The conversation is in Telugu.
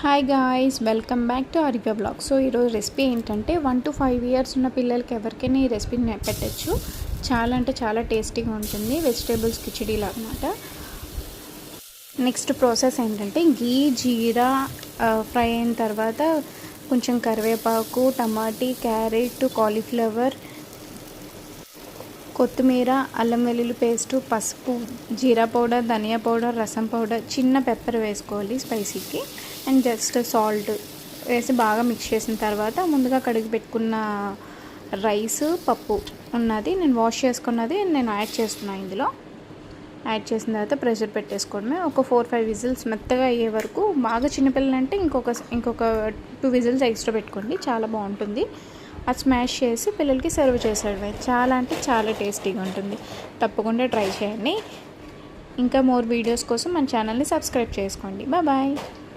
Hi guys, welcome back to Arifa blog. So ఈరోజు రెసిపీ ఏంటంటే 1 to 5 ఇయర్స్ ఉన్న పిల్లలకి ఎవరికైనా ఈ రెసిపీని పెట్టచ్చు. చాలా అంటే చాలా టేస్టీగా ఉంటుంది. వెజిటేబుల్స్ కిచిడీలా అనమాట. నెక్స్ట్ ప్రాసెస్ ఏంటంటే గీ జీరా ఫ్రై అయిన తర్వాత కొంచెం కరివేపాకు, టమాటీ, క్యారెట్, కాలీఫ్లవర్, కొత్తిమీర, అల్లం వెల్లుల్లి పేస్టు, పసుపు, జీరా పౌడర్, ధనియా పౌడర్, రసం పౌడర్, చిన్న పెప్పర్ వేసుకోవాలి స్పైసీకి, అండ్ జస్ట్ సాల్ట్ వేసి బాగా మిక్స్ చేసిన తర్వాత ముందుగా కడిగి పెట్టుకున్న రైస్, పప్పు ఉన్నది నేను వాష్ చేసుకున్నది నేను యాడ్ చేస్తున్నాను. ఇందులో యాడ్ చేసిన తర్వాత ప్రెషర్ పెట్టేసుకోవడమే. ఒక 4-5 విజిల్స్ మెత్తగా అయ్యే వరకు. బాగా చిన్నపిల్లలు అంటే ఇంకొక 2 విజిల్స్ ఎక్స్ట్రా పెట్టుకోండి, చాలా బాగుంటుంది. అది స్మాష్ చేసి పిల్లలకి సర్వ్ చేసేయడమే. చాలా అంటే చాలా టేస్టీగా ఉంటుంది. తప్పకుండా ట్రై చేయండి. ఇంకా మోర్ వీడియోస్ కోసం మన ఛానల్ని సబ్స్క్రైబ్ చేసుకోండి. బాయ్.